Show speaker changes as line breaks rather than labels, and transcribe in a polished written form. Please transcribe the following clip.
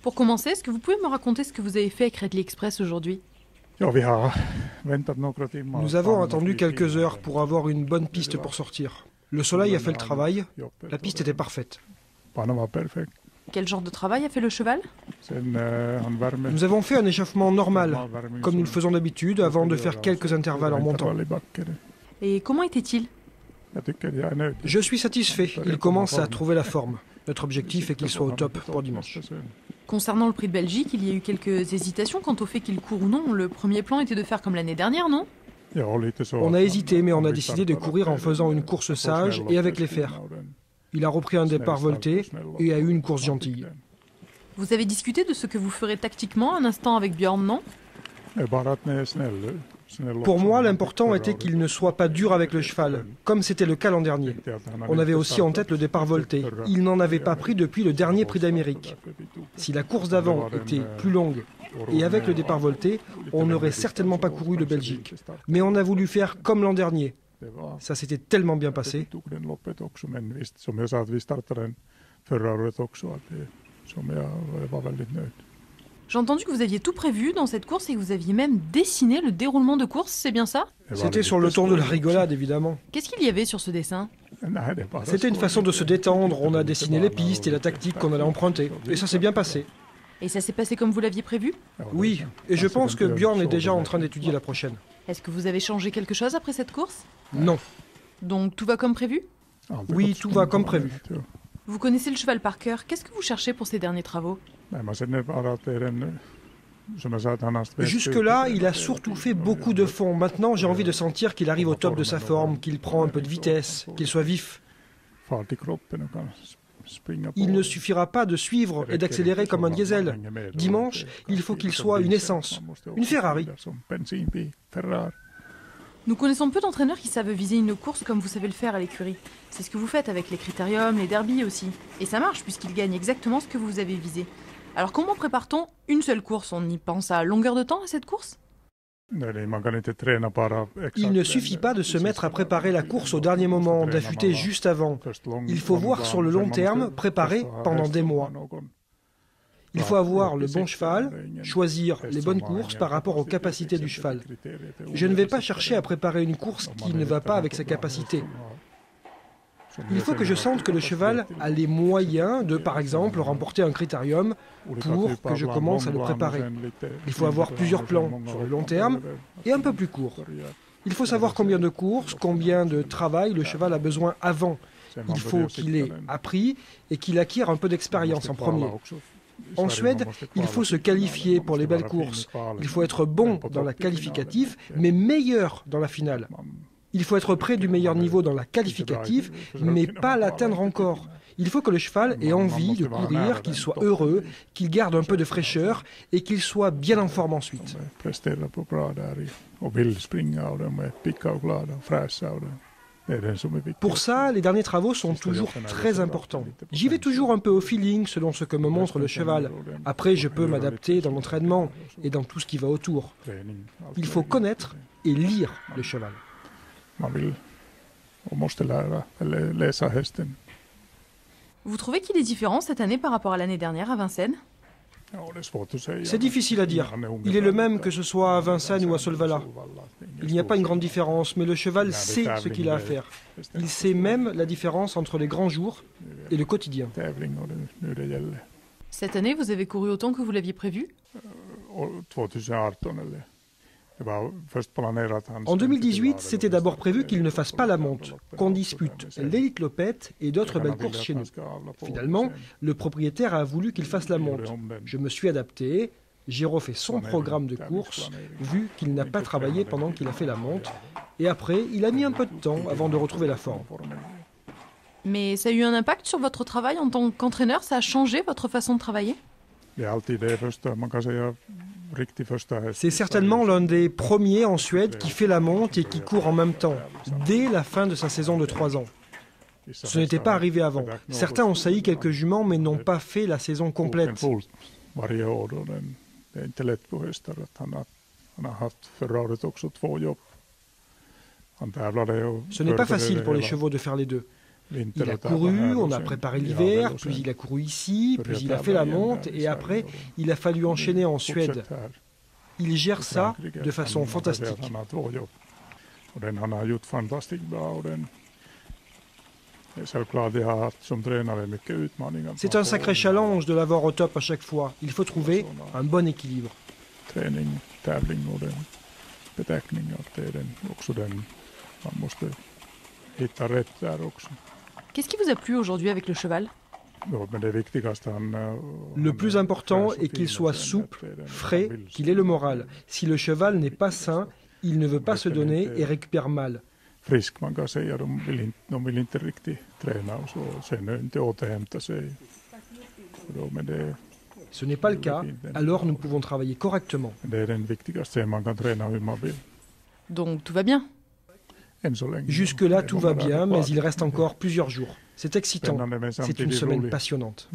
Pour commencer, est-ce que vous pouvez me raconter ce que vous avez fait avec Redley Express aujourd'hui?
Nous avons attendu quelques heures pour avoir une bonne piste pour sortir. Le soleil a fait le travail, la piste était parfaite.
Quel genre de travail a fait le cheval?
Nous avons fait un échauffement normal, comme nous le faisons d'habitude, avant de faire quelques intervalles en montant.
Et comment était-il?
Je suis satisfait, il commence à trouver la forme. Notre objectif est qu'il soit au top pour dimanche.
Concernant le prix de Belgique, il y a eu quelques hésitations quant au fait qu'il court ou non. Le premier plan était de faire comme l'année dernière, non?
On a hésité, mais on a décidé de courir en faisant une course sage et avec les fers. Il a repris un départ volté et a eu une course gentille.
Vous avez discuté de ce que vous ferez tactiquement un instant avec Björn, non?
Pour moi, l'important était qu'il ne soit pas dur avec le cheval, comme c'était le cas l'an dernier. On avait aussi en tête le départ volté. Il n'en avait pas pris depuis le dernier prix d'Amérique. Si la course d'avant était plus longue et avec le départ volté, on n'aurait certainement pas couru le Belgique. Mais on a voulu faire comme l'an dernier. Ça s'était tellement bien passé.
J'ai entendu que vous aviez tout prévu dans cette course et que vous aviez même dessiné le déroulement de course, c'est bien ça?
C'était sur le ton de la rigolade, évidemment.
Qu'est-ce qu'il y avait sur ce dessin?
C'était une façon de se détendre, on a dessiné les pistes et la tactique qu'on allait emprunter. Et ça s'est bien passé.
Et ça s'est passé comme vous l'aviez prévu?
Oui, et je pense que Björn est déjà en train d'étudier la prochaine.
Est-ce que vous avez changé quelque chose après cette course?
Non.
Donc tout va comme prévu?
Oui, tout va comme prévu.
Vous connaissez le cheval par cœur, qu'est-ce que vous cherchez pour ces derniers travaux?
Jusque-là, il a surtout fait beaucoup de fond. Maintenant, j'ai envie de sentir qu'il arrive au top de sa forme, qu'il prend un peu de vitesse, qu'il soit vif. Il ne suffira pas de suivre et d'accélérer comme un diesel. Dimanche, il faut qu'il soit une essence, une Ferrari.
Nous connaissons peu d'entraîneurs qui savent viser une course comme vous savez le faire à l'écurie. C'est ce que vous faites avec les critériums, les derbies aussi. Et ça marche puisqu'ils gagnent exactement ce que vous avez visé. Alors comment prépare-t-on une seule course? On y pense à longueur de temps à cette course?
Il ne suffit pas de se mettre à préparer la course au dernier moment, d'affûter juste avant. Il faut voir sur le long terme, préparer pendant des mois. Il faut avoir le bon cheval, choisir les bonnes courses par rapport aux capacités du cheval. Je ne vais pas chercher à préparer une course qui ne va pas avec sa capacité. Il faut que je sente que le cheval a les moyens de, par exemple, remporter un critérium pour que je commence à le préparer. Il faut avoir plusieurs plans sur le long terme et un peu plus court. Il faut savoir combien de courses, combien de travail le cheval a besoin avant. Il faut qu'il ait appris et qu'il acquiert un peu d'expérience en premier. En Suède, il faut se qualifier pour les belles courses. Il faut être bon dans la qualificative, mais meilleur dans la finale. Il faut être près du meilleur niveau dans la qualificative, mais pas l'atteindre encore. Il faut que le cheval ait envie de courir, qu'il soit heureux, qu'il garde un peu de fraîcheur et qu'il soit bien en forme ensuite. Pour ça, les derniers travaux sont toujours très importants. J'y vais toujours un peu au feeling selon ce que me montre le cheval. Après, je peux m'adapter dans l'entraînement et dans tout ce qui va autour. Il faut connaître et lire le cheval.
Vous trouvez qu'il est différent cette année par rapport à l'année dernière à Vincennes?
C'est difficile à dire. Il est le même que ce soit à Vincennes ou à Solvalla. Il n'y a pas une grande différence, mais le cheval sait ce qu'il a à faire. Il sait même la différence entre les grands jours et le quotidien.
Cette année, vous avez couru autant que vous l'aviez prévu?
En 2018, c'était d'abord prévu qu'il ne fasse pas la monte, qu'on dispute l'Elite Lopette et d'autres belles courses chez nous. Finalement, le propriétaire a voulu qu'il fasse la monte. Je me suis adapté, j'ai refait son programme de course, vu qu'il n'a pas travaillé pendant qu'il a fait la monte, et après, il a mis un peu de temps avant de retrouver la forme.
Mais ça a eu un impact sur votre travail en tant qu'entraîneur? Ça a changé votre façon de travailler?
C'est certainement l'un des premiers en Suède qui fait la monte et qui court en même temps, dès la fin de sa saison de 3 ans. Ce n'était pas arrivé avant. Certains ont sailli quelques juments mais n'ont pas fait la saison complète. Ce n'est pas facile pour les chevaux de faire les deux. Il a couru, on a préparé l'hiver, puis il a couru ici, puis il a fait la monte, et après, il a fallu enchaîner en Suède. Il gère ça de façon fantastique. C'est un sacré challenge de l'avoir au top à chaque fois. Il faut trouver un bon équilibre.
Qu'est-ce qui vous a plu aujourd'hui avec le cheval?
Le plus important est qu'il soit souple, frais, qu'il ait le moral. Si le cheval n'est pas sain, il ne veut pas se donner et récupère mal. Ce n'est pas le cas, alors nous pouvons travailler correctement.
Donc tout va bien?
Jusque-là, tout va bien, mais il reste encore plusieurs jours. C'est excitant. C'est une semaine passionnante.